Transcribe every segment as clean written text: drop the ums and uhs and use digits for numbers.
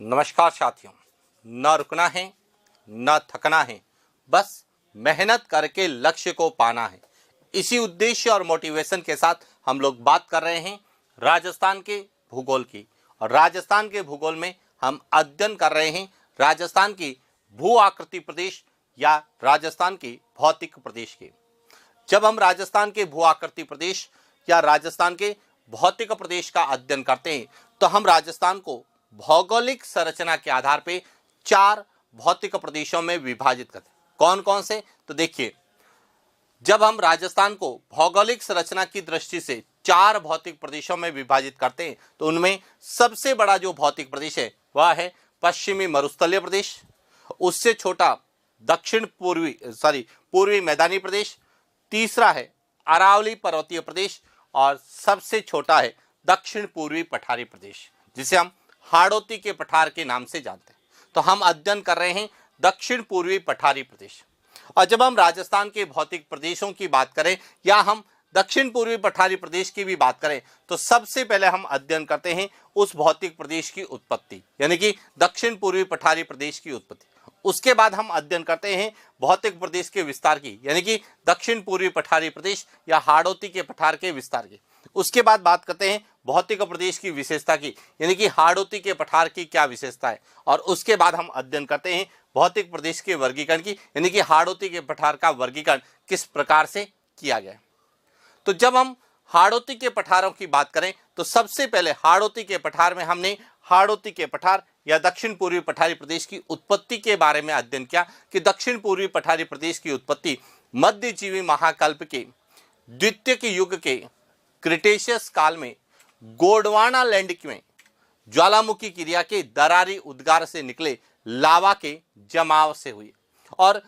नमस्कार साथियों। न रुकना है न थकना है, बस मेहनत करके लक्ष्य को पाना है। इसी उद्देश्य और मोटिवेशन के साथ हम लोग बात कर रहे हैं राजस्थान के भूगोल की। और राजस्थान के भूगोल में हम अध्ययन कर रहे हैं राजस्थान की भू आकृति प्रदेश या राजस्थान के भौतिक प्रदेश के। जब हम राजस्थान के भू आकृति प्रदेश या राजस्थान के भौतिक प्रदेश का अध्ययन करते हैं तो हम राजस्थान को भौगोलिक संरचना के आधार पे 4 भौतिक प्रदेशों में विभाजित करते हैं। कौन कौन से? तो देखिए, जब हम राजस्थान को भौगोलिक संरचना की दृष्टि से 4 भौतिक प्रदेशों में विभाजित करते हैं तो उनमें सबसे बड़ा जो भौतिक प्रदेश है वह है पश्चिमी मरुस्थलीय प्रदेश। उससे छोटा पूर्वी मैदानी प्रदेश। तीसरा है अरावली पर्वतीय प्रदेश और सबसे छोटा है दक्षिण पूर्वी पठारी प्रदेश, जिसे हम हाड़ौती के पठार के नाम से जानते हैं। तो हम अध्ययन कर रहे हैं दक्षिण पूर्वी पठारी प्रदेश। और जब हम राजस्थान के भौतिक प्रदेशों की बात करें या हम दक्षिण पूर्वी पठारी प्रदेश की भी बात करें तो सबसे पहले हम अध्ययन करते हैं उस भौतिक प्रदेश की उत्पत्ति, यानी कि दक्षिण पूर्वी पठारी प्रदेश की उत्पत्ति। उसके बाद हम अध्ययन करते हैं भौतिक प्रदेश के विस्तार की, यानी कि दक्षिण पूर्वी पठारी प्रदेश या हाड़ौती के पठार के विस्तार की। उसके बाद बात करते हैं भौतिक प्रदेश की विशेषता की, यानी कि हाड़ौती के पठार की क्या विशेषता है। और उसके बाद हम अध्ययन करते हैं भौतिक प्रदेश के वर्गीकरण की, यानी कि हाड़ौती के पठार का वर्गीकरण किस प्रकार से किया गया। तो जब हम हाड़ौती के पठारों की बात करें तो सबसे पहले हाड़ौती के पठार में हमने हाड़ौती के पठार या दक्षिण पूर्वी पठारी प्रदेश की उत्पत्ति के बारे में अध्ययन किया कि दक्षिण पूर्वी पठारी प्रदेश की उत्पत्ति मध्यजीवी महाकल्प के द्वितीयक युग के क्रिटेशियस काल में गोंडवाना लैंड में ज्वालामुखी क्रिया के दरारी उद्गार से निकले लावा के जमाव से हुई। और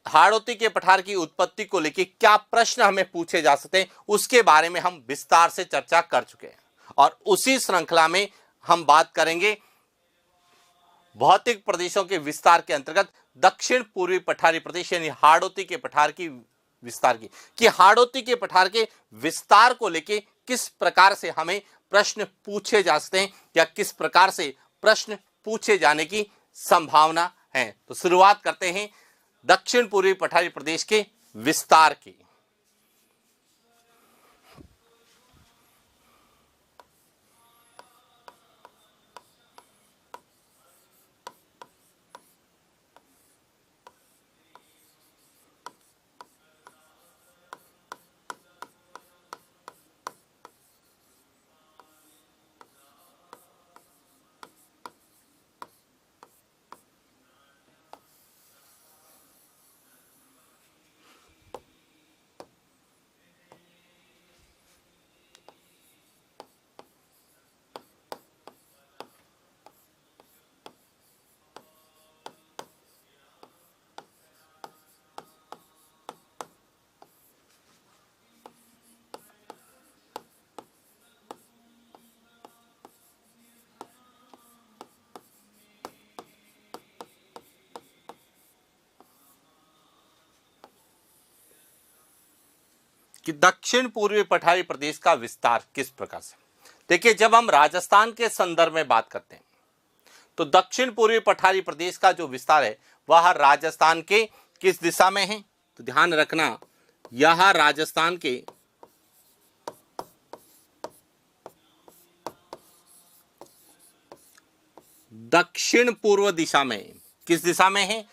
हाड़ौती के पठार की उत्पत्ति को लेकर क्या प्रश्न हमें पूछे जा सकते हैं उसके बारे में हम विस्तार से चर्चा कर चुके हैं। और उसी श्रृंखला में हम बात करेंगे भौतिक प्रदेशों के विस्तार के अंतर्गत दक्षिण पूर्वी पठारी प्रदेश यानी हाड़ौती के पठार की विस्तार की, कि हाड़ौती के पठार के विस्तार को लेकर किस प्रकार से हमें प्रश्न पूछे जा सकते हैं या किस प्रकार से प्रश्न पूछे जाने की संभावना है। तो शुरुआत करते हैं दक्षिण पूर्वी पठारी प्रदेश के विस्तार की। कि दक्षिण पूर्वी पठारी प्रदेश का विस्तार किस प्रकार से। देखिए, जब हम राजस्थान के संदर्भ में बात करते हैं तो दक्षिण पूर्वी पठारी प्रदेश का जो विस्तार है वह राजस्थान के किस दिशा में है? तो ध्यान रखना, यह राजस्थान के दक्षिण पूर्व दिशा में। किस दिशा में है?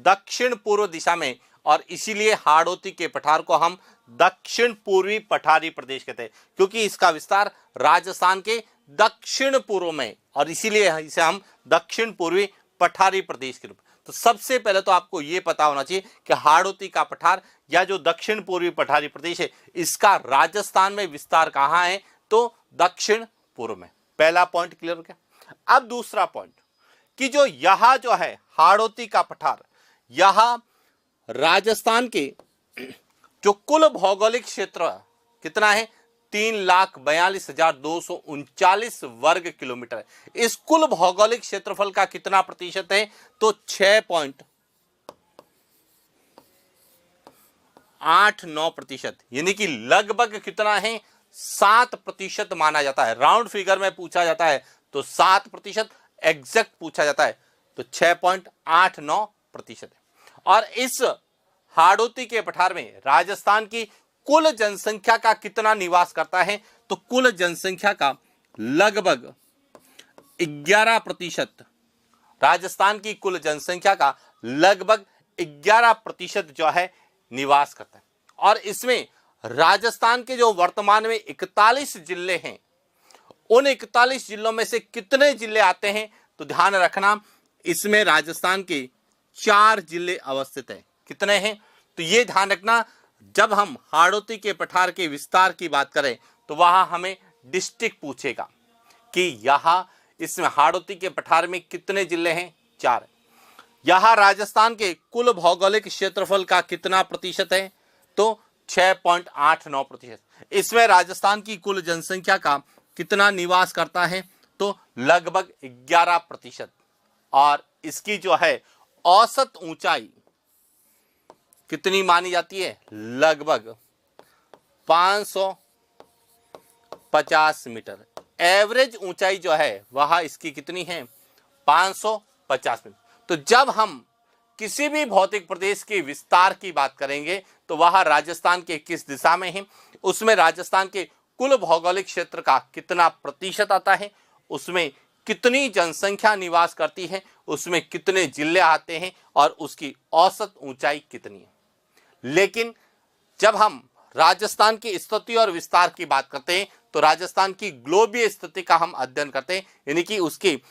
दक्षिण पूर्व दिशा में। और इसीलिए हाड़ौती के पठार को हम दक्षिण पूर्वी पठारी प्रदेश कहते हैं, क्योंकि इसका विस्तार राजस्थान के दक्षिण पूर्व में, और इसीलिए इसे हम दक्षिण पूर्वी पठारी प्रदेश के रूप में। तो सबसे पहले तो आपको यह पता होना चाहिए कि हाड़ौती का पठार या जो दक्षिण पूर्वी पठारी प्रदेश है इसका राजस्थान में विस्तार कहाँ है? तो दक्षिण पूर्व में। पहला पॉइंट क्लियर हो गया। अब दूसरा पॉइंट कि जो यह जो है हाड़ौती का पठार, यह राजस्थान के जो कुल भौगोलिक क्षेत्र कितना है 3,42,239 वर्ग किलोमीटर है। इस कुल भौगोलिक क्षेत्रफल का कितना प्रतिशत है? तो 6.89%, यानी कि लगभग कितना है 7% माना जाता है। राउंड फिगर में पूछा जाता है तो 7%, एग्जैक्ट पूछा जाता है तो 6.89% है। और इस हाड़ौती के पठार में राजस्थान की कुल जनसंख्या का कितना निवास करता है, तो कुल जनसंख्या का लगभग 11%, राजस्थान की कुल जनसंख्या का लगभग 11% जो है निवास करता है। और इसमें राजस्थान के जो वर्तमान में 41 जिले हैं, उन 41 जिलों में से कितने जिले आते हैं, तो ध्यान रखना इसमें राजस्थान के 4 जिले अवस्थित हैं। कितने हैं, तो ये ध्यान रखना, जब हम हाड़ौती के पठार के विस्तार की बात करें तो वहां हमें डिस्ट्रिक्ट पूछेगा कि यहां इसमें हाड़ौती के पठार में कितने जिले हैं, 4। यहां राजस्थान के कुल भौगोलिक क्षेत्रफल का कितना प्रतिशत है, तो 6.89%। इसमें राजस्थान की कुल जनसंख्या का कितना निवास करता है, तो लगभग 11%। और इसकी जो है औसत ऊंचाई कितनी मानी जाती है, लगभग 550 मीटर। एवरेज ऊंचाई जो है वह इसकी कितनी है, 550 मीटर। तो जब हम किसी भी भौतिक प्रदेश के विस्तार की बात करेंगे तो वह राजस्थान के किस दिशा में है, उसमें राजस्थान के कुल भौगोलिक क्षेत्र का कितना प्रतिशत आता है, उसमें कितनी जनसंख्या निवास करती है, उसमें कितने जिले आते हैं और उसकी औसत ऊंचाई कितनी है। लेकिन जब हम राजस्थान की स्थिति और विस्तार की बात करते हैं तो राजस्थान की ग्लोबीय स्थिति का हम अध्ययन करते हैं, यानी कि उसकी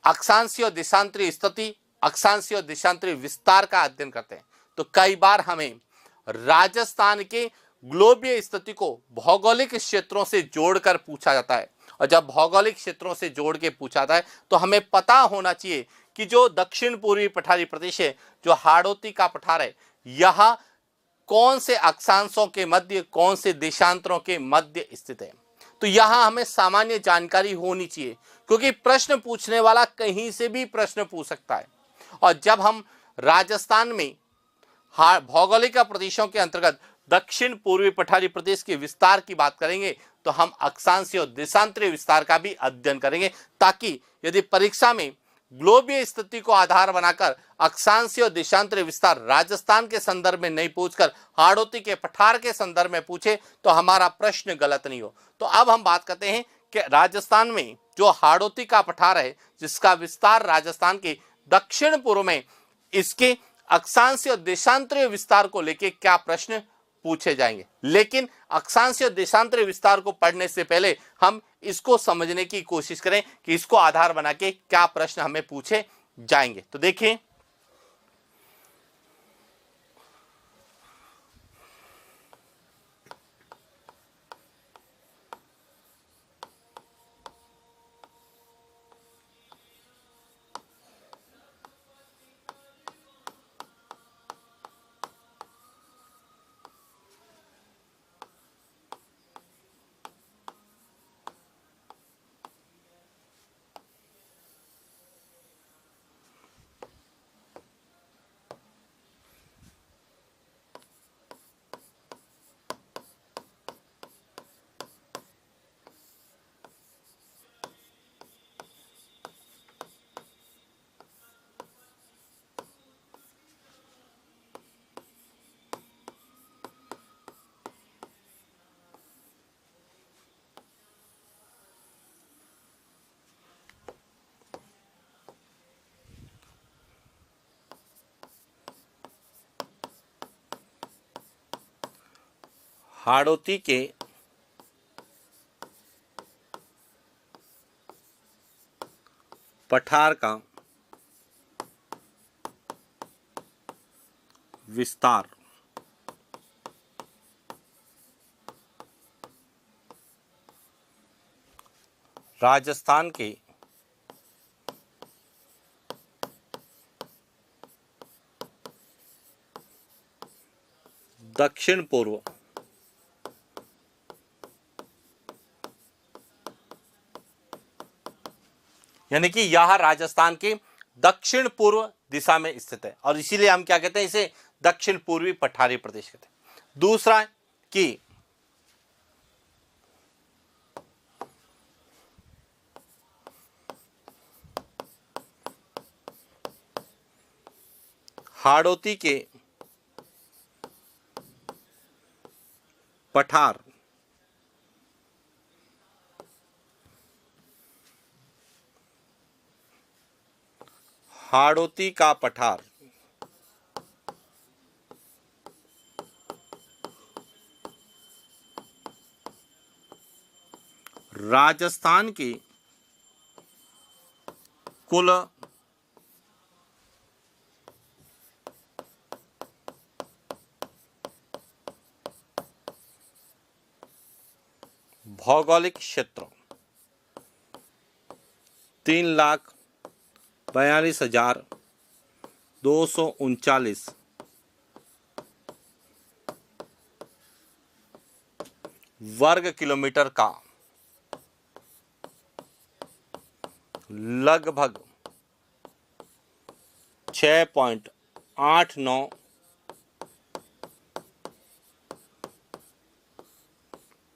अक्षांशीय और देशांतरीय स्थिति, अक्षांशीय और देशांतरीय विस्तार का अध्ययन करते हैं। तो कई बार हमें राजस्थान के ग्लोबीय स्थिति को भौगोलिक क्षेत्रों से जोड़कर पूछा जाता है। और जब भौगोलिक क्षेत्रों से जोड़ के पूछा जाता है तो हमें पता होना चाहिए कि जो दक्षिण पूर्वी पठारी प्रदेश है, जो हाड़ौती का पठार है, यह कौन से अक्षांशों के मध्य, कौन से देशांतरों के मध्य स्थित है। तो यहां हमें सामान्य जानकारी होनी चाहिए, क्योंकि प्रश्न पूछने वाला कहीं से भी प्रश्न पूछ सकता है। और जब हम राजस्थान में भौगोलिक प्रदेशों के अंतर्गत दक्षिण पूर्वी पठारी प्रदेश के विस्तार की बात करेंगे तो हम अक्षांशीय और देशांतरीय विस्तार का भी अध्ययन करेंगे, ताकि यदि परीक्षा में ग्लोबीय स्थिति को आधार बनाकर अक्षांशीय और देशांतरीय विस्तार राजस्थान के संदर्भ में नहीं पूछकर हाड़ौती के पठार के संदर्भ में पूछे तो हमारा प्रश्न गलत नहीं हो। तो अब हम बात करते हैं कि राजस्थान में जो हाड़ौती का पठार है, जिसका विस्तार राजस्थान के दक्षिण पूर्व में, इसके अक्षांशीय और देशांतरीय विस्तार को लेकर क्या प्रश्न पूछे जाएंगे। लेकिन अक्षांशीय और देशांतरीय विस्तार को पढ़ने से पहले हम इसको समझने की कोशिश करें कि इसको आधार बना के क्या प्रश्न हमें पूछे जाएंगे। तो देखिए, हाड़ौती के पठार का विस्तार राजस्थान के दक्षिण पूर्व यानी कि यह राजस्थान के दक्षिण पूर्व दिशा में स्थित है, और इसीलिए हम क्या कहते हैं, इसे दक्षिण पूर्वी पठारी प्रदेश कहते हैं। दूसरा कि हाड़ौती के पठार हाड़ौती का पठार राजस्थान की कुल भौगोलिक क्षेत्र 3,42,239 वर्ग किलोमीटर का लगभग 6.89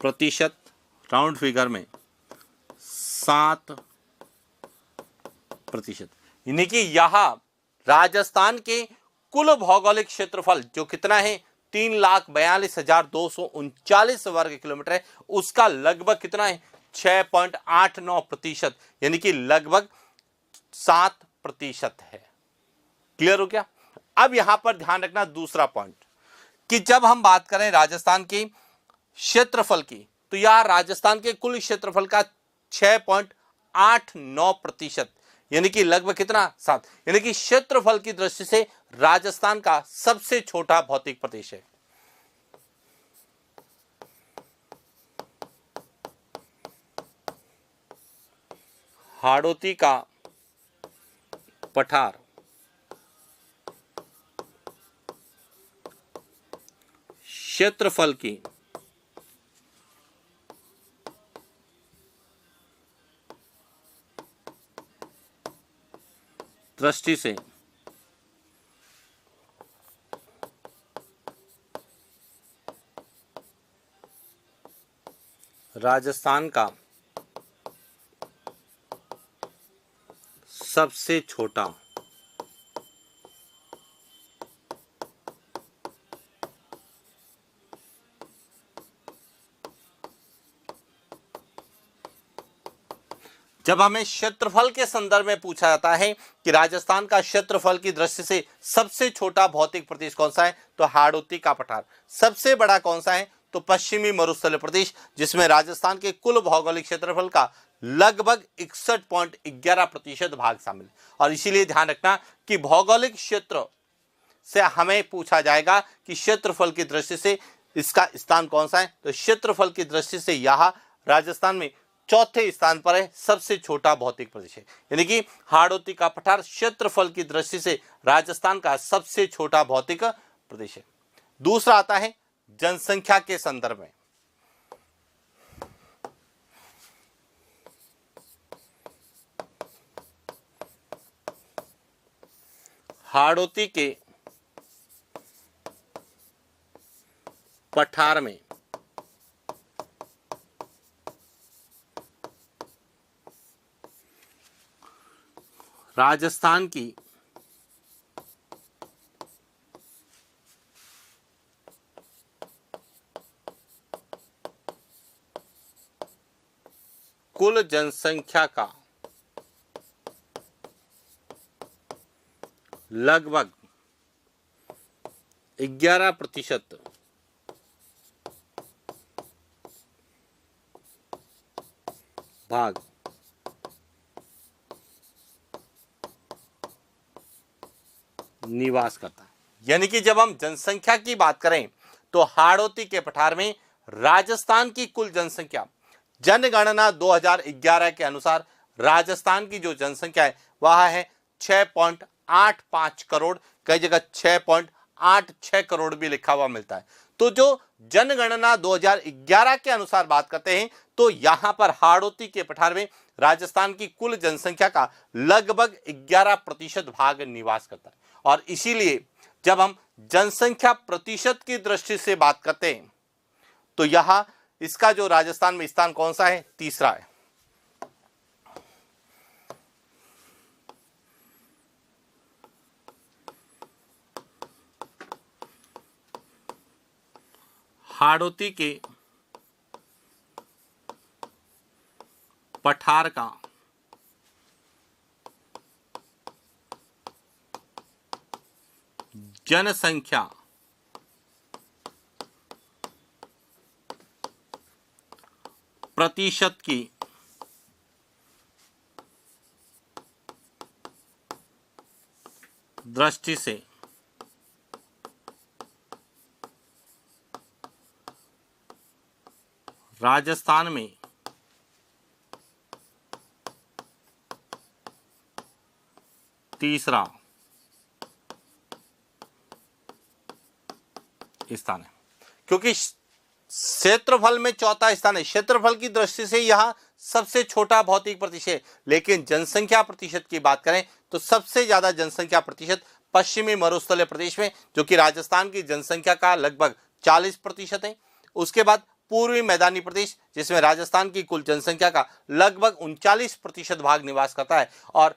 प्रतिशत, राउंड फिगर में 7%, यानी कि यह राजस्थान के कुल भौगोलिक क्षेत्रफल जो कितना है 3,42,239 वर्ग किलोमीटर है, उसका लगभग कितना है 6.89%, यानी कि लगभग 7% है। क्लियर हो गया। अब यहां पर ध्यान रखना दूसरा पॉइंट कि जब हम बात करें राजस्थान की क्षेत्रफल की, तो यह राजस्थान के कुल क्षेत्रफल का 6.89%, यानी कि लगभग कितना 7, यानी कि क्षेत्रफल की दृष्टि से राजस्थान का सबसे छोटा भौतिक प्रदेश है। हाड़ौती का पठार क्षेत्रफल की दृष्टि से राजस्थान का सबसे छोटा जब हमें क्षेत्रफल के संदर्भ में पूछा जाता है कि राजस्थान का क्षेत्रफल की दृष्टि से सबसे छोटा भौतिक प्रदेश कौन सा है, तो हाड़ौती का पठार। सबसे बड़ा कौन सा है, तो पश्चिमी मरुस्थलीय प्रदेश, जिसमें राजस्थान के कुल भौगोलिक क्षेत्रफल का लगभग 61.11% भाग शामिल है। और इसीलिए ध्यान रखना कि भौगोलिक क्षेत्र से हमें पूछा जाएगा कि क्षेत्रफल की दृष्टि से इसका स्थान कौन सा है, तो क्षेत्रफल की दृष्टि से यह राजस्थान में चौथे स्थान पर है, सबसे छोटा भौतिक प्रदेश है। यानी कि हाड़ौती का पठार क्षेत्रफल की दृष्टि से राजस्थान का सबसे छोटा भौतिक प्रदेश है। दूसरा आता है जनसंख्या के संदर्भ में। हाड़ौती के पठार में राजस्थान की कुल जनसंख्या का लगभग 11% भाग निवास करता है। यानी कि जब हम जनसंख्या की बात करें तो हाड़ौती के पठार में राजस्थान की कुल जनसंख्या, जनगणना 2011 के अनुसार राजस्थान की जो जनसंख्या है वह है 6.85 करोड़, कई जगह 6.86 करोड़ भी लिखा हुआ मिलता है। तो जो जनगणना 2011 के अनुसार बात करते हैं तो यहां पर हाड़ौती के पठार में राजस्थान की कुल जनसंख्या का लगभग 11% भाग निवास करता है। और इसीलिए जब हम जनसंख्या प्रतिशत की दृष्टि से बात करते हैं तो यह इसका जो राजस्थान में स्थान कौन सा है, तीसरा है। हाड़ौती के पठार का जनसंख्या प्रतिशत की दृष्टि से राजस्थान में तीसरा स्थान है। क्योंकि क्षेत्रफल में चौथा स्थान है, क्षेत्रफल की दृष्टि से यह सबसे छोटा भौतिक प्रतिशत है, लेकिन जनसंख्या प्रतिशत की बात करें तो सबसे ज्यादा जनसंख्या प्रतिशत पश्चिमी मरुस्थलीय प्रदेश में, जो कि राजस्थान की जनसंख्या का लगभग 40% है। उसके बाद पूर्वी मैदानी प्रदेश, जिसमें राजस्थान की कुल जनसंख्या का लगभग 39% भाग निवास करता है, और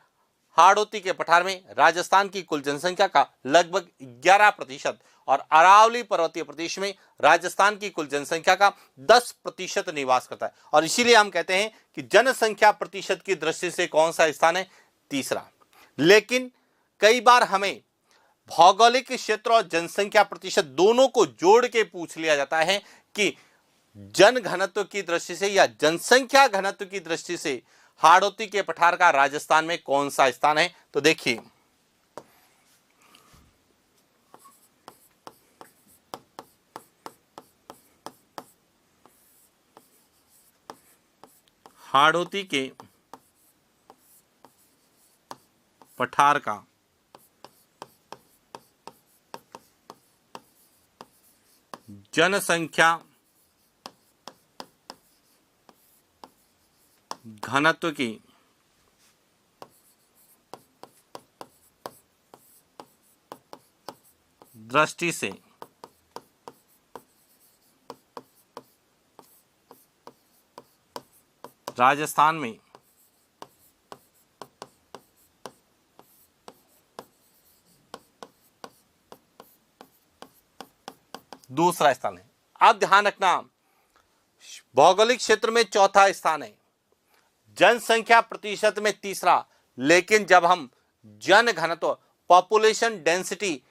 हाड़ौती के पठार में राजस्थान की कुल जनसंख्या का लगभग 11%, और अरावली पर्वतीय प्रदेश में राजस्थान की कुल जनसंख्या का 10% निवास करता है। और इसीलिए हम कहते हैं कि जनसंख्या प्रतिशत की दृष्टि से कौन सा स्थान है? तीसरा। लेकिन कई बार हमें भौगोलिक क्षेत्र और जनसंख्या प्रतिशत दोनों को जोड़ के पूछ लिया जाता है कि जन घनत्व की दृष्टि से या जनसंख्या घनत्व की दृष्टि से हाड़ौती के पठार का राजस्थान में कौन सा स्थान है। तो देखिए, हाड़ौती के पठार का जनसंख्या घनत्व की दृष्टि से राजस्थान में दूसरा स्थान है। आप ध्यान रखना, भौगोलिक क्षेत्र में चौथा स्थान है, जनसंख्या प्रतिशत में तीसरा, लेकिन जब हम जन घनत्व, पॉपुलेशन डेंसिटी,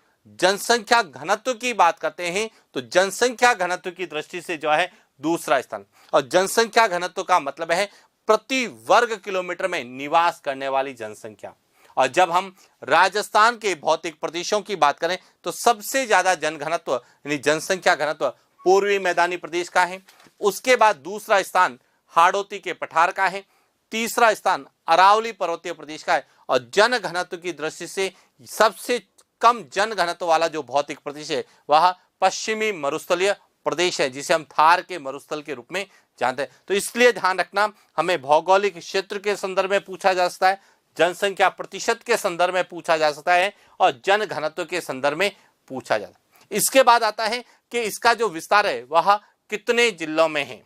जनसंख्या घनत्व की बात करते हैं तो जनसंख्या घनत्व की दृष्टि से जो है दूसरा स्थान। और जनसंख्या घनत्व का मतलब है प्रति वर्ग किलोमीटर में निवास करने वाली जनसंख्या। और जब हम राजस्थान के भौतिक प्रदेशों की बात करें तो सबसे ज्यादा जनघनत्व यानी जनसंख्या घनत्व पूर्वी मैदानी प्रदेश का है। उसके बाद दूसरा स्थान हाड़ौती के पठार का है, तीसरा स्थान अरावली पर्वतीय प्रदेश का है, और जन घनत्व की दृष्टि से सबसे कम जन घनत्व वाला जो भौतिक प्रदेश है वह पश्चिमी मरुस्थलीय प्रदेश है, जिसे हम थार के मरुस्थल के रूप में जानते हैं। तो इसलिए ध्यान रखना, हमें भौगोलिक क्षेत्र के संदर्भ में पूछा जा सकता है, जनसंख्या प्रतिशत के संदर्भ में पूछा जा सकता है, और जन घनत्व के संदर्भ में पूछा जाता है। इसके बाद आता है कि इसका जो विस्तार है वह कितने जिलों में है।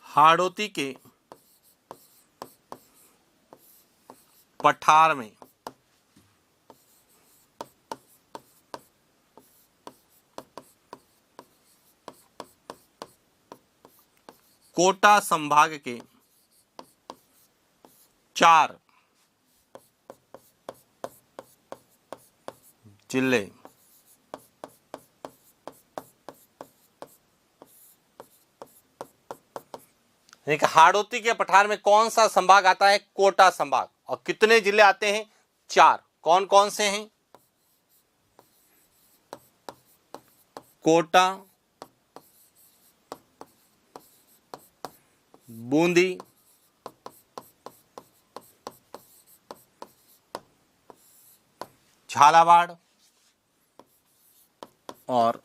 हाड़ौती के पठार में कोटा संभाग के 4 जिले हाड़ौती के पठार में कौन सा संभाग आता है? कोटा संभाग। और कितने जिले आते हैं? 4। कौन कौन से हैं? कोटा, बूंदी, झालावाड़ और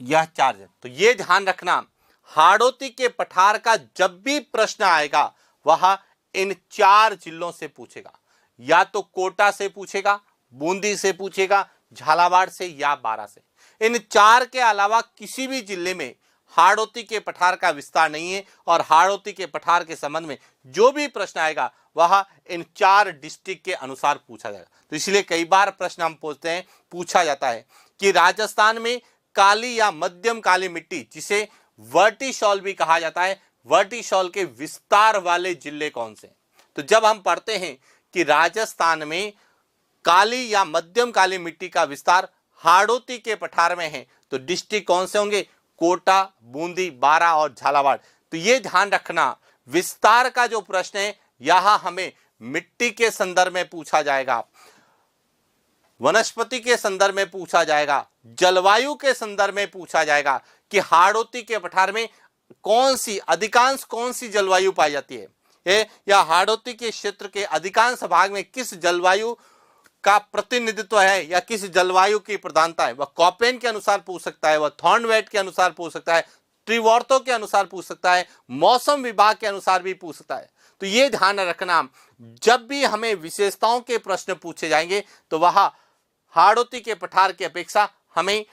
यह 4 जिले। तो ये ध्यान रखना, हाड़ौती के पठार का जब भी प्रश्न आएगा वह इन 4 जिलों से पूछेगा, या तो कोटा से पूछेगा, बूंदी से पूछेगा, झालावाड़ से या बारा से। इन 4 के अलावा किसी भी जिले में हाड़ौती के पठार का विस्तार नहीं है और हाड़ौती के पठार के संबंध में जो भी प्रश्न आएगा वह इन 4 डिस्ट्रिक्ट के अनुसार पूछा जाएगा। तो इसलिए कई बार प्रश्न हम पूछा जाता है कि राजस्थान में काली या मध्यम काली मिट्टी, जिसे वर्टिशॉल भी कहा जाता है, वर्टिशॉल के विस्तार वाले जिले कौन से? तो जब हम पढ़ते हैं कि राजस्थान में काली या मध्यम काली मिट्टी का विस्तार हाड़ौती के पठार में है, तो डिस्ट्रिक्ट कौन से होंगे? कोटा, बूंदी, बारा और झालावाड़। तो ये ध्यान रखना, विस्तार का जो प्रश्न है यहां हमें मिट्टी के संदर्भ में पूछा जाएगा, वनस्पति के संदर्भ में पूछा जाएगा, जलवायु के संदर्भ में पूछा जाएगा कि हाड़ौती के पठार में अधिकांश कौन सी जलवायु पाई जाती है, या हाड़ौती के क्षेत्र के अधिकांश भाग में किस जलवायु का प्रतिनिधित्व है या किस जलवायु की प्रधानता है। वह कॉपेन के अनुसार पूछ सकता है, वह थॉर्नवेट के अनुसार पूछ सकता है, त्रिवॉर्थो के अनुसार पूछ सकता है, मौसम विभाग के अनुसार भी पूछ सकता है। तो ये ध्यान रखना, जब भी हमें विशेषताओं के प्रश्न पूछे जाएंगे तो वह हाड़ौती के पठार की अपेक्षा हमें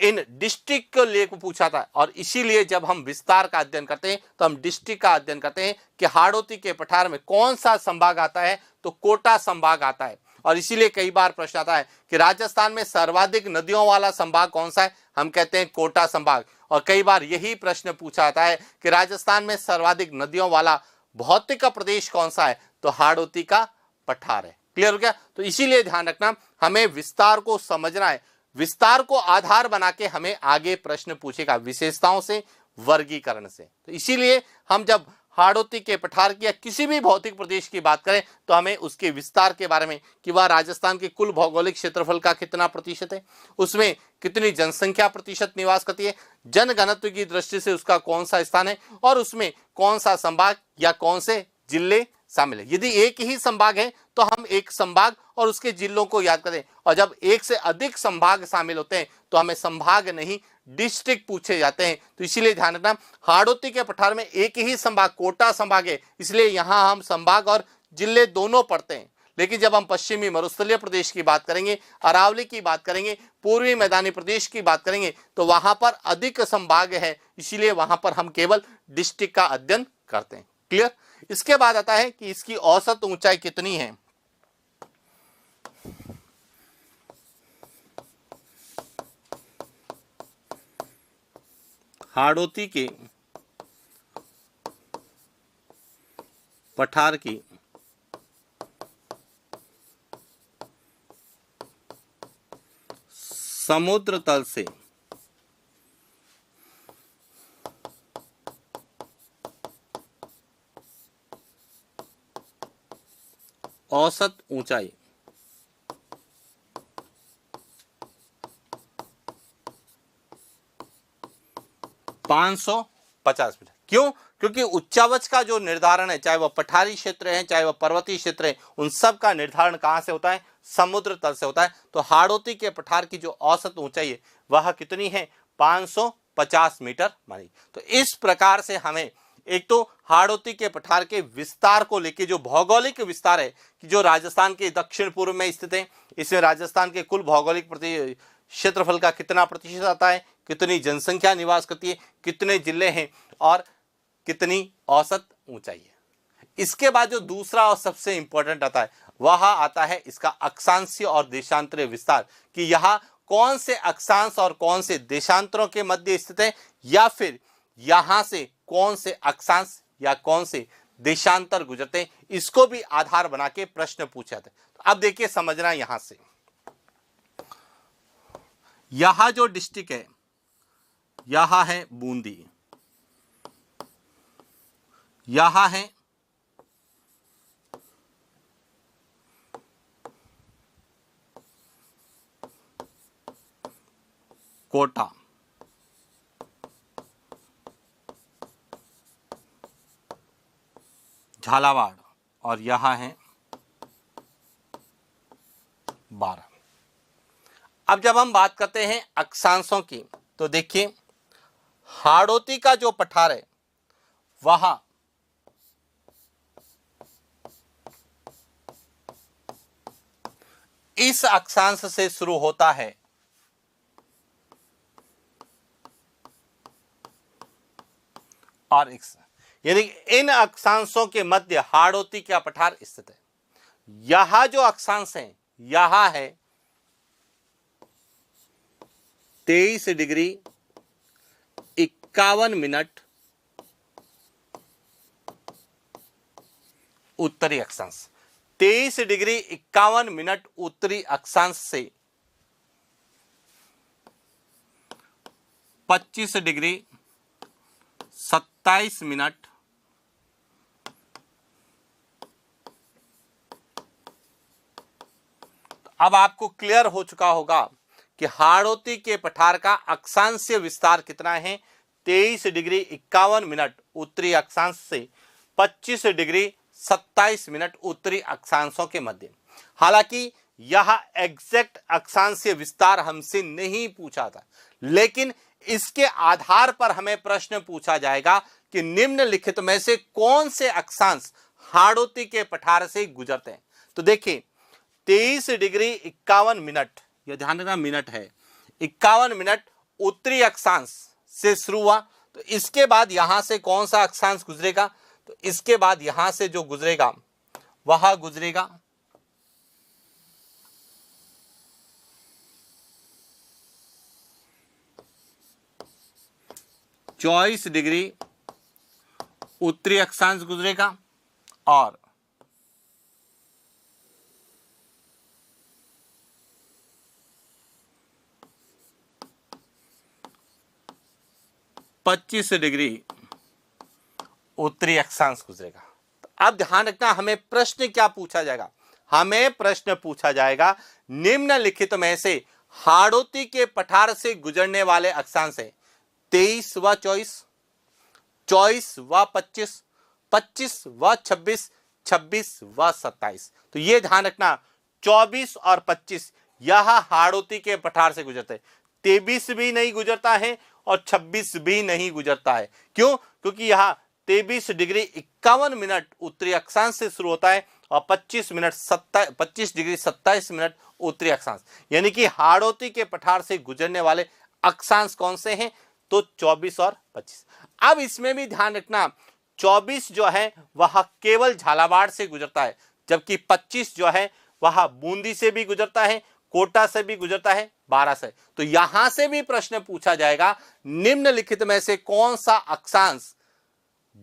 इन डिस्ट्रिक्ट को लेकर पूछा था। और इसीलिए जब हम विस्तार का अध्ययन करते हैं तो हम डिस्ट्रिक्ट का अध्ययन करते हैं कि हाड़ौती के पठार में कौन सा संभाग आता है, तो कोटा संभाग आता है। और इसीलिए कई बार प्रश्न आता है कि राजस्थान में सर्वाधिक नदियों वाला संभाग कौन सा है, हम कहते हैं कोटा संभाग। और कई बार यही प्रश्न पूछा जाता है कि राजस्थान में सर्वाधिक नदियों वाला भौतिक प्रदेश कौन सा है, तो हाड़ौती का पठार है। क्लियर हो गया? तो इसीलिए ध्यान रखना, हमें विस्तार को समझना है, विस्तार को आधार बना के हमें आगे प्रश्न पूछेगा विशेषताओं से, वर्गीकरण से। तो इसीलिए हम जब हाड़ौती के पठार की या किसी भी भौतिक प्रदेश की बात करें तो हमें उसके विस्तार के बारे में, कि वह राजस्थान के कुल भौगोलिक क्षेत्रफल का कितना प्रतिशत है, उसमें कितनी जनसंख्या प्रतिशत निवास करती है, जनघनत्व की दृष्टि से उसका कौन सा स्थान है, और उसमें कौन सा संभाग या कौन से जिले शामिल है। यदि एक ही संभाग है तो हम एक संभाग और उसके जिलों को याद करें, और जब एक से अधिक संभाग शामिल होते हैं तो हमें संभाग नहीं डिस्ट्रिक्ट पूछे जाते हैं। तो इसीलिए ध्यान रखना, हाड़ौती के पठार में एक ही संभाग कोटा संभाग है, इसलिए यहां हम संभाग और जिले दोनों पढ़ते हैं। लेकिन जब हम पश्चिमी मरुस्थलीय प्रदेश की बात करेंगे, अरावली की बात करेंगे, पूर्वी मैदानी प्रदेश की बात करेंगे, तो वहां पर अधिक संभाग है, इसीलिए वहां पर हम केवल डिस्ट्रिक्ट का अध्ययन करते हैं। क्लियर? इसके बाद आता है कि इसकी औसत ऊंचाई कितनी है। हाड़ौती के पठार की समुद्र तल से औसत ऊंचाई 550 मीटर। क्यों? क्योंकि उच्चावच का जो निर्धारण है, चाहे वह पठारी क्षेत्र है चाहे वह पर्वतीय क्षेत्र है, उन सब का निर्धारण कहां से होता है? समुद्र तल से होता है। तो हाड़ौती के पठार की जो औसत ऊंचाई है वह कितनी है? 550 मीटर मानी। तो इस प्रकार से हमें एक तो हाड़ौती के पठार के विस्तार को लेकर, जो भौगोलिक विस्तार है कि जो राजस्थान के दक्षिण पूर्व में स्थित है, इसमें राजस्थान के कुल भौगोलिक क्षेत्रफल का कितना प्रतिशत आता है, कितनी जनसंख्या निवास करती है, कितने जिले हैं और कितनी औसत ऊंचाई है। इसके बाद जो दूसरा और सबसे इंपॉर्टेंट आता है वह आता है इसका अक्षांशीय और देशांतरीय विस्तार, कि यहाँ कौन से अक्षांश और कौन से देशांतरों के मध्य स्थित है, या फिर यहां से कौन से अक्षांश या कौन से देशांतर गुजरते हैं, इसको भी आधार बना के प्रश्न पूछे जाते हैं। तो अब देखिए समझना, यहां से यहां जो डिस्ट्रिक्ट है यहां है बूंदी, यहां है कोटा, झालावाड़ और यहां है बारा। अब जब हम बात करते हैं अक्षांशों की, तो देखिए हाड़ौती का जो पठार है वहां इस अक्षांश से शुरू होता है और x, यानी इन अक्षांशों के मध्य हाड़ौती का पठार स्थित है। यह जो अक्षांश है यह है 23 डिग्री 51 मिनट उत्तरी अक्षांश, 23 डिग्री 51 मिनट उत्तरी अक्षांश से 25 डिग्री 27 मिनट अब आपको क्लियर हो चुका होगा कि हाड़ौती के पठार का अक्षांशीय विस्तार कितना है, 23 डिग्री 51 मिनट उत्तरी अक्षांश से 25 डिग्री 27 मिनट उत्तरी अक्षांशों के मध्य। हालांकि यह एग्जैक्ट अक्षांशीय विस्तार हमसे नहीं पूछा था, लेकिन इसके आधार पर हमें प्रश्न पूछा जाएगा कि निम्नलिखित में से कौन से अक्षांश हाड़ौती के पठार से गुजरते हैं। तो देखिए 23 डिग्री 51 मिनट, यह ध्यान रखना मिनट है, 51 मिनट उत्तरी अक्षांश से शुरू हुआ, तो इसके बाद यहां से कौन सा अक्षांश गुजरेगा, तो इसके बाद यहां से जो गुजरेगा वह गुजरेगा 24 डिग्री उत्तरी अक्षांश गुजरेगा और 25 डिग्री उत्तरी अक्षांश गुजरेगा। तो अब ध्यान रखना, हमें प्रश्न क्या पूछा जाएगा, हमें प्रश्न पूछा जाएगा निम्नलिखित में से हाड़ौती के पठार से गुजरने वाले अक्षांश है 23 व 24, 24 व 25, 25 व 26, 26 व 27। तो ये ध्यान रखना 24 और 25 यह हाड़ौती के पठार से गुजरते हैं, 23 भी नहीं गुजरता है और 26 भी नहीं गुजरता है। क्यों? क्योंकि यह 23 डिग्री 51 मिनट उत्तरी अक्षांश से शुरू होता है और 25 डिग्री 27 मिनट उत्तरी अक्षांश, यानी कि हाड़ौती के पठार से गुजरने वाले अक्षांश कौन से हैं, तो 24 और 25। अब इसमें भी ध्यान रखना 24 जो है वह केवल झालावाड़ से गुजरता है, जबकि 25 जो है वह बूंदी से भी गुजरता है, कोटा से भी गुजरता है, 12 से। तो यहां से भी प्रश्न पूछा जाएगा निम्नलिखित में से कौन सा अक्षांश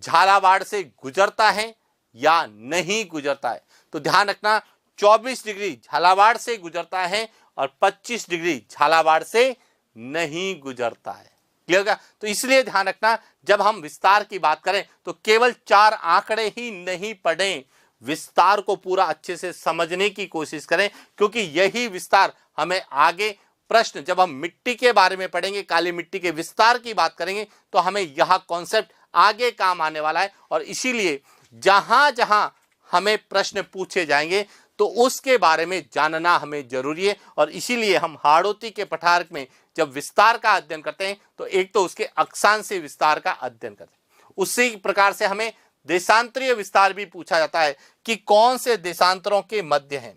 झालावाड़ से गुजरता है या नहीं गुजरता है। तो ध्यान रखना 24 डिग्री झालावाड़ से गुजरता है और 25 डिग्री झालावाड़ से नहीं गुजरता है। क्लियर होगा? तो इसलिए ध्यान रखना जब हम विस्तार की बात करें तो केवल 4 आंकड़े ही नहीं पढ़ें, विस्तार को पूरा अच्छे से समझने की कोशिश करें, क्योंकि यही विस्तार हमें आगे प्रश्न जब हम मिट्टी के बारे में पढ़ेंगे, काली मिट्टी के विस्तार की बात करेंगे, तो हमें यह कॉन्सेप्ट आगे काम आने वाला है। और इसीलिए जहां जहां हमें प्रश्न पूछे जाएंगे तो उसके बारे में जानना हमें जरूरी है। और इसीलिए हम हाड़ौती के पठार में जब विस्तार का अध्ययन करते हैं तो एक तो उसके अक्षांशीय विस्तार का अध्ययन करते हैं, उसी प्रकार से हमें देशांतरीय विस्तार भी पूछा जाता है कि कौन से देशांतरों के मध्य हैं।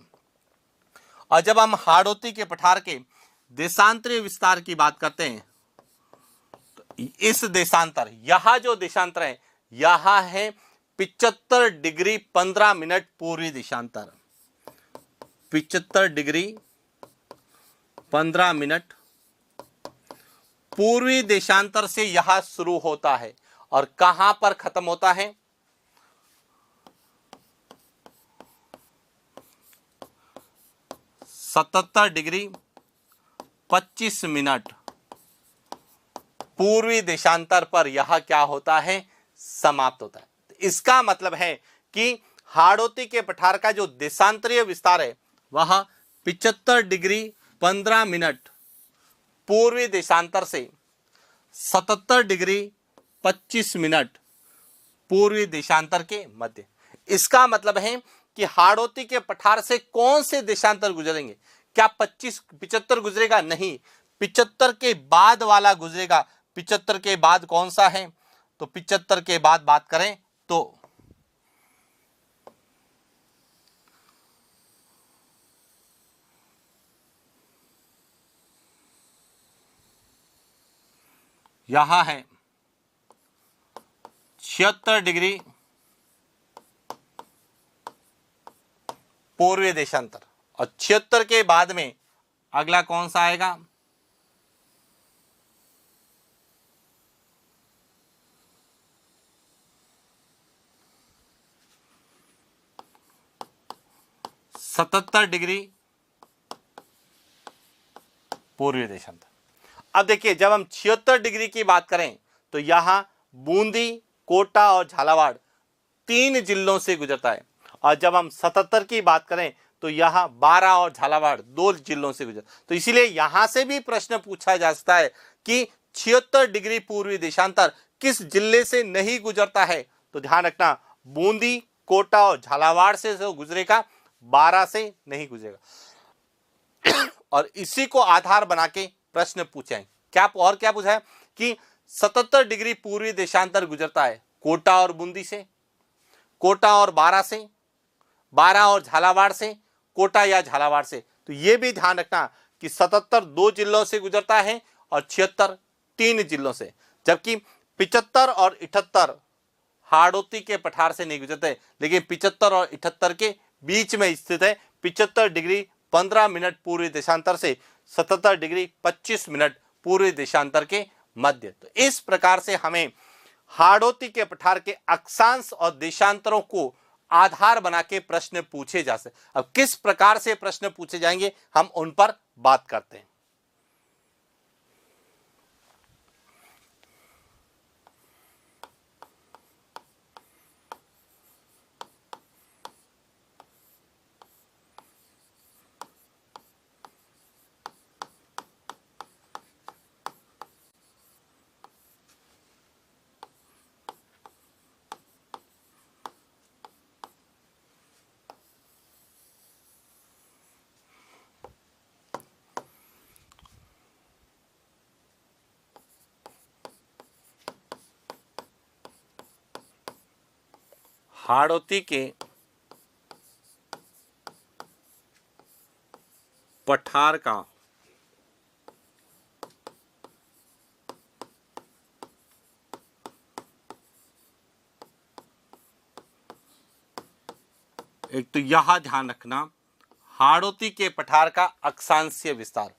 और जब हम हाड़ौती के पठार के देशांतरीय विस्तार की बात करते हैं तो इस देशांतर, यह जो देशांतर है यह है 75 डिग्री 15 मिनट पूर्वी देशांतर, 75 डिग्री 15 मिनट पूर्वी देशांतर से यह शुरू होता है और कहां पर खत्म होता है, 77 डिग्री 25 मिनट पूर्वी देशांतर पर यह क्या होता है, समाप्त होता है। इसका मतलब है कि हाड़ौती के पठार का जो देशांतरीय विस्तार है वह 75 डिग्री 15 मिनट पूर्वी देशांतर से 77 डिग्री 25 मिनट पूर्वी देशांतर के मध्य। इसका मतलब है कि हाड़ौती के पठार से कौन से देशांतर गुजरेंगे, क्या 75 गुजरेगा? नहीं, 75 के बाद वाला गुजरेगा। 75 के बाद कौन सा है, तो 75 के बाद बात करें तो यहां है 76 डिग्री पूर्वी देशांतर। और 76 के बाद में अगला कौन सा आएगा? सतहत्तर डिग्री पूर्वी देशांतर। अब देखिए, जब हम 76 डिग्री की बात करें तो यहां बूंदी, कोटा और झालावाड़ 3 जिलों से गुजरता है। और जब हम 77 की बात करें तो यहां 12 और झालावाड़ 2 जिलों से गुजर। तो इसीलिए यहां से भी प्रश्न पूछा जा सकता है कि 76 डिग्री पूर्वी देशांतर किस जिले से नहीं गुजरता है? तो ध्यान रखना, बूंदी, कोटा और झालावाड़ से जो गुजरेगा, 12 से नहीं गुजरेगा। और इसी को आधार बना के प्रश्न पूछे हैं। क्या पूछा है कि 77 डिग्री पूर्वी देशांतर गुजरता है कोटा और बूंदी से, कोटा और 12 से, 12 और झालावाड़ से, कोटा या झालावाड़ से। तो यह भी ध्यान रखना कि 77 2 जिलों से गुजरता है और 76 3 जिलों से, जबकि 75 और 78 हाड़ौती के पठार से नहीं गुजरते, लेकिन 75 और 78 के बीच में स्थित है। 75 डिग्री 15 मिनट पूर्वी देशांतर से 77 डिग्री 25 मिनट पूर्वी देशांतर के मध्य। तो इस प्रकार से हमें हाड़ौती के पठार के अक्षांश और देशांतरों को आधार बना के प्रश्न पूछे जा सकते। अब किस प्रकार से प्रश्न पूछे जाएंगे, हम उन पर बात करते हैं। हाड़ौती के पठार का एक तो यह ध्यान रखना, हाड़ौती के पठार का अक्षांशीय विस्तार।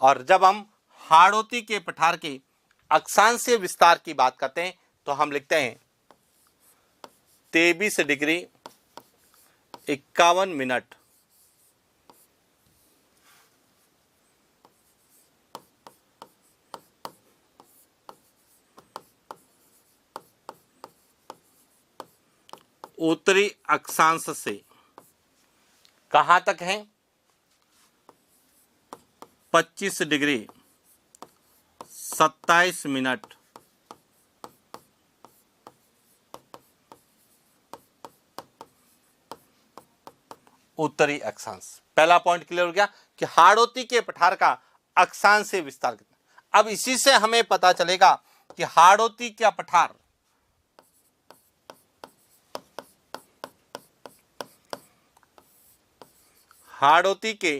और जब हम हाड़ौती के पठार के अक्षांशीय विस्तार की बात करते हैं तो हम लिखते हैं 23 डिग्री 51 मिनट उत्तरी अक्षांश से कहां तक है? 25 डिग्री 27 मिनट उत्तरी अक्षांश। पहला पॉइंट क्लियर हो गया कि हाड़ौती के पठार का अक्षांशीय विस्तार कितना। अब इसी से हमें पता चलेगा कि हाड़ौती का पठार हाड़ौती के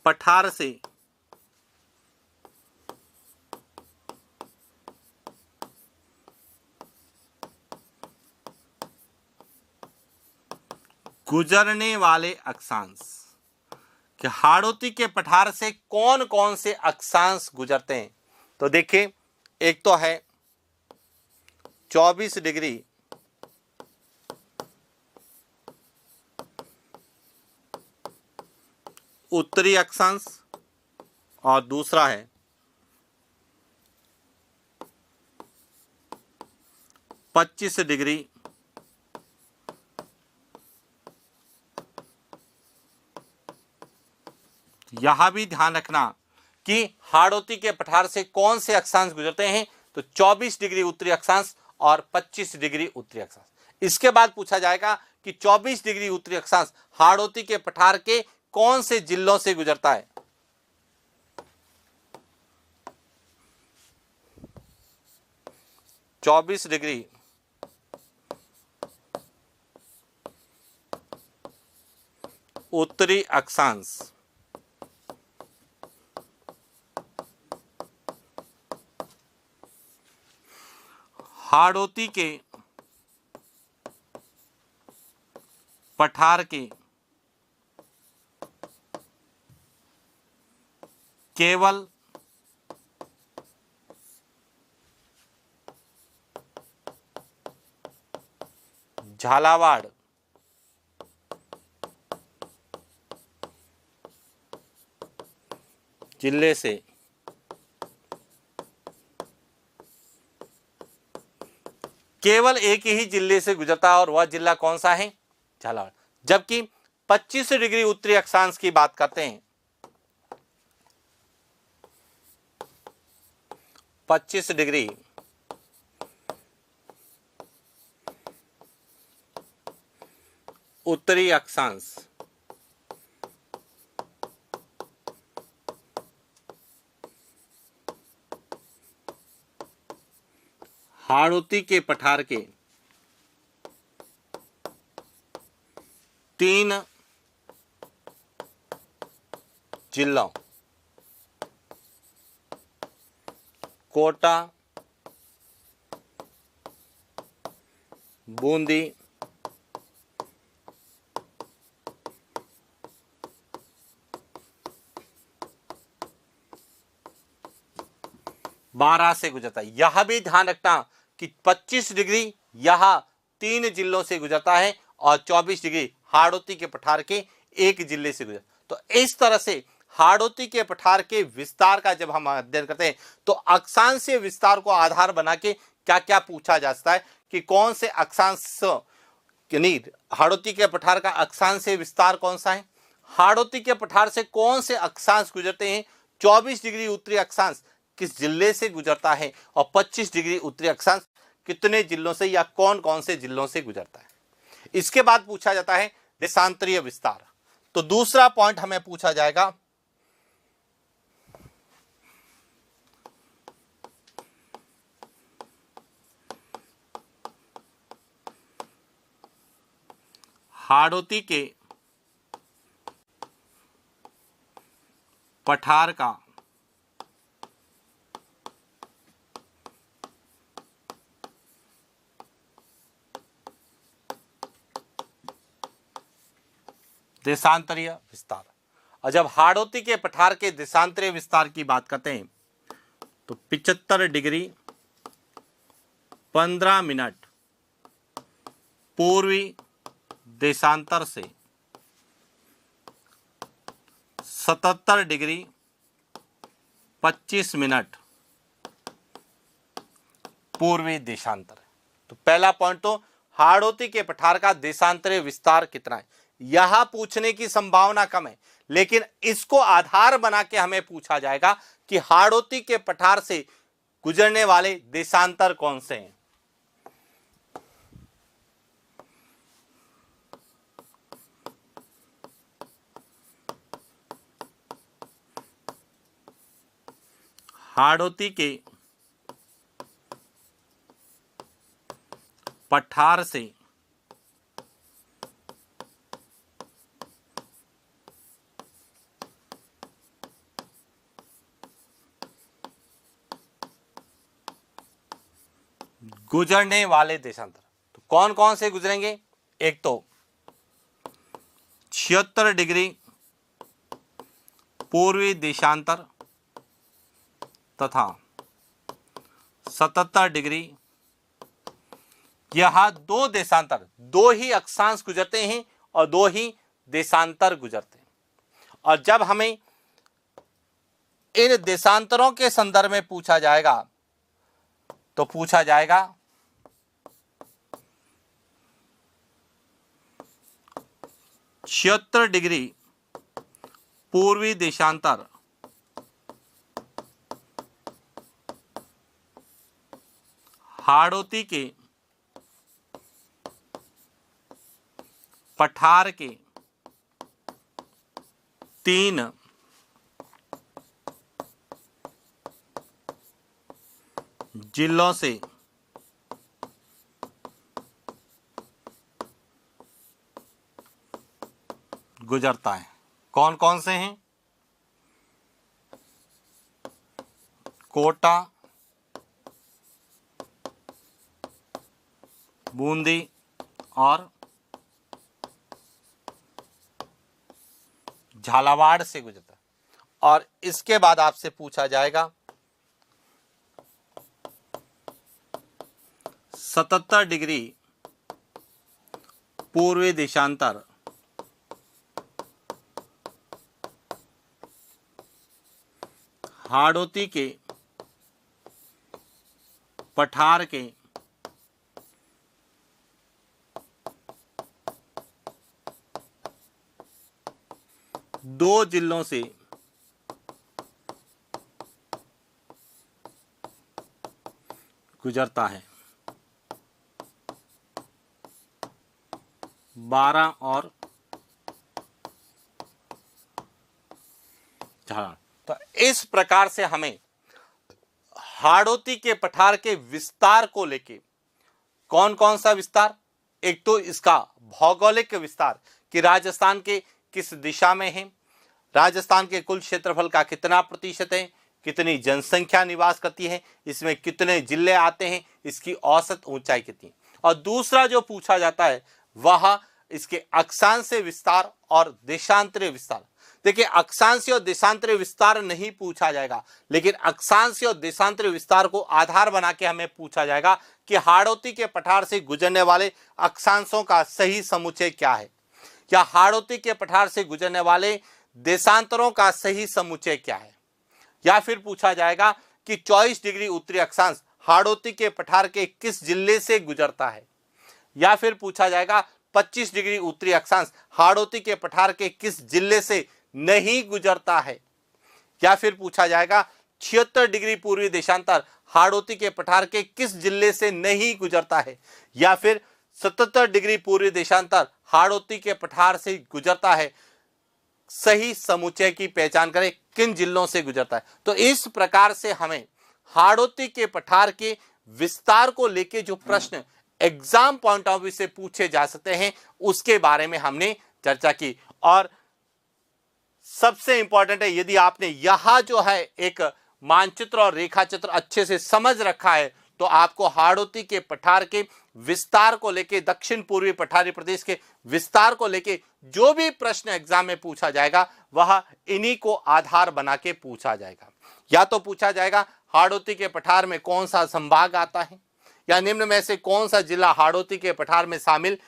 पठार से गुजरने वाले अक्षांश, कि हाड़ौती के पठार से कौन कौन से अक्षांश गुजरते हैं। तो देखिए, एक तो है 24 डिग्री उत्तरी अक्षांश और दूसरा है 25 डिग्री यहां भी ध्यान रखना कि हाड़ौती के पठार से कौन से अक्षांश गुजरते हैं। तो 24 डिग्री उत्तरी अक्षांश और 25 डिग्री उत्तरी अक्षांश। इसके बाद पूछा जाएगा कि 24 डिग्री उत्तरी अक्षांश हाड़ौती के पठार के कौन से जिलों से गुजरता है। चौबीस डिग्री उत्तरी अक्षांश हाड़ौती के पठार के केवल झालावाड़ जिले से केवल एक ही जिले से गुजरता है और वह जिला कौन सा है? झालावाड़। जबकि 25 डिग्री उत्तरी अक्षांश की बात करते हैं, 25 डिग्री उत्तरी अक्षांश हाड़ौती के पठार के 3 जिलों कोटा, बूंदी, बारह से गुजरता है। यह भी ध्यान रखना कि 25 डिग्री यह 3 जिलों से गुजरता है और 24 डिग्री हाड़ौती के पठार के एक जिले से गुजरता है। तो इस तरह से हाड़ौती के पठार के विस्तार का जब हम अध्ययन करते हैं तो अक्षांशीय विस्तार को आधार बना के क्या क्या पूछा जा सकता है कि कौन से अक्षांश, यानी हाड़ौती के पठार का अक्षांशीय विस्तार कौन सा है, हाड़ौती के पठार से कौन से अक्षांश गुजरते हैं, 24 डिग्री उत्तरी अक्षांश किस जिले से गुजरता है और 25 डिग्री उत्तरी अक्षांश कितने जिलों से या कौन कौन से जिलों से गुजरता है। इसके बाद पूछा जाता है देशांतरीय विस्तार। तो दूसरा पॉइंट हमें पूछा जाएगा हाड़ौती के पठार का देशांतरीय विस्तार। और जब हाड़ौती के पठार के देशांतरीय विस्तार की बात करते हैं तो 75 डिग्री 15 मिनट पूर्वी देशांतर से 77 डिग्री 25 मिनट पूर्वी देशांतर। तो पहला पॉइंट तो हाड़ौती के पठार का देशांतरीय विस्तार कितना है, यह पूछने की संभावना कम है, लेकिन इसको आधार बना के हमें पूछा जाएगा कि हाड़ौती के पठार से गुजरने वाले देशांतर कौन से हैं। हाड़ौती के पठार से गुजरने वाले देशांतर तो कौन कौन से गुजरेंगे? एक तो 76 डिग्री पूर्वी देशांतर तथा 77 डिग्री, यह दो देशांतर, दो ही अक्षांश गुजरते हैं और दो ही देशांतर गुजरते हैं। और जब हमें इन देशांतरों के संदर्भ में पूछा जाएगा तो पूछा जाएगा 76 डिग्री पूर्वी देशांतर हाड़ौती के पठार के 3 जिलों से गुजरता है। कौन कौन से हैं? कोटा, बूंदी और झालावाड़ से गुजरता है। और इसके बाद आपसे पूछा जाएगा 77 डिग्री पूर्वी देशांतर हाड़ौती के पठार के दो जिलों से गुजरता है, 12 और झालावाड़। तो इस प्रकार से हमें हाड़ौती के पठार के विस्तार को लेके, कौन कौन सा विस्तार, एक तो इसका भौगोलिक विस्तार कि राजस्थान के किस दिशा में है, राजस्थान के कुल क्षेत्रफल का कितना प्रतिशत है, कितनी जनसंख्या निवास करती है, इसमें कितने जिले आते हैं, इसकी औसत ऊंचाई कितनी। और दूसरा जो पूछा जाता है वह इसके अक्षांशीय विस्तार और देशांतरीय विस्तार। देखिए, अक्षांशीय और देशांतरीय विस्तार नहीं पूछा जाएगा, लेकिन अक्षांशीय और देशांतरीय विस्तार को आधार बना के हमें पूछा जाएगा कि हाड़ौती के पठार से गुजरने वाले अक्षांशों का सही समुच्चय क्या है, या हाड़ौती के पठार से गुजरने वाले देशांतरों का सही समुच्चय क्या है। या फिर पूछा जाएगा कि 24 डिग्री उत्तरी अक्षांश हाड़ौती के पठार के किस जिले से गुजरता है। या फिर पूछा जाएगा 25 डिग्री उत्तरी अक्षांश हाड़ौती के पठार के किस जिले से नहीं गुजरता है। या फिर पूछा जाएगा 76 डिग्री पूर्वी देशांतर हाड़ौती के पठार के किस जिले से नहीं गुजरता है। या फिर 77 डिग्री पूर्वी देशांतर हाड़ौती के पठार से गुजरता है, सही समुच्चय की पहचान करें, किन जिलों से गुजरता है। तो इस प्रकार से हमें हाड़ौती के पठार के विस्तार को लेके जो प्रश्न एग्जाम पॉइंट ऑफ व्यू से पूछे जा सकते हैं उसके बारे में हमने चर्चा की। और सबसे इंपॉर्टेंट है, यदि आपने यहां जो है एक मानचित्र और रेखा चित्र अच्छे से समझ रखा है तो आपको हाड़ौती के पठार के विस्तार को लेके, दक्षिण पूर्वी पठारी प्रदेश के विस्तार को लेके जो भी प्रश्न एग्जाम में पूछा जाएगा वह इन्हीं को आधार बना के पूछा जाएगा। या तो पूछा जाएगा हाड़ौती के पठार में कौन सा संभाग आता है, या निम्न में से कौन सा जिला हाड़ौती के पठार में शामिल।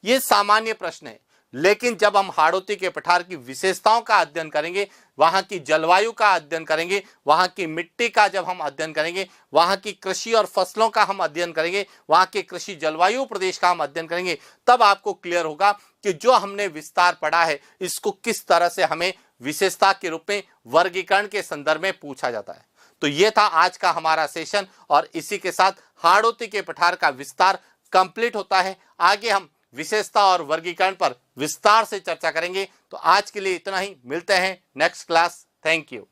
ये सामान्य प्रश्न है, लेकिन जब हम हाड़ौती के पठार की विशेषताओं का अध्ययन करेंगे, वहां की जलवायु का अध्ययन करेंगे, वहां की मिट्टी का जब हम अध्ययन करेंगे, वहां की कृषि और फसलों का हम अध्ययन करेंगे, वहां के कृषि जलवायु प्रदेश का हम अध्ययन करेंगे, तब आपको क्लियर होगा कि जो हमने विस्तार पढ़ा है इसको किस तरह से हमें विशेषता के रूप में वर्गीकरण के संदर्भ में पूछा जाता है। तो ये था आज का हमारा सेशन, और इसी के साथ हाड़ौती के पठार का विस्तार कंप्लीट होता है। आगे हम विशेषता और वर्गीकरण पर विस्तार से चर्चा करेंगे। तो आज के लिए इतना ही, मिलते हैं नेक्स्ट क्लास। Thank you.